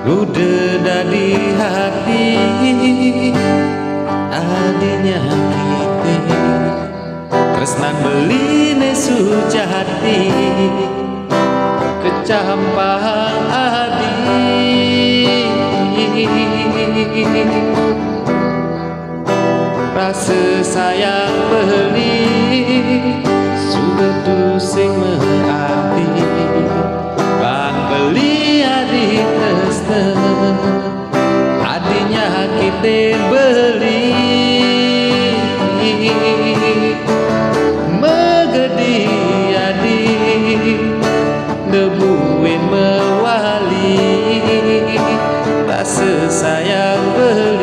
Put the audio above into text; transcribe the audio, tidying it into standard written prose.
Udah dari hati adinya kita tresnan beline sujati kecampang adi rasa sayang beli sudah tu sing mengabdi bang beli adik tresna adinya kita beli megedi adik debuin mewali rasa sayang beli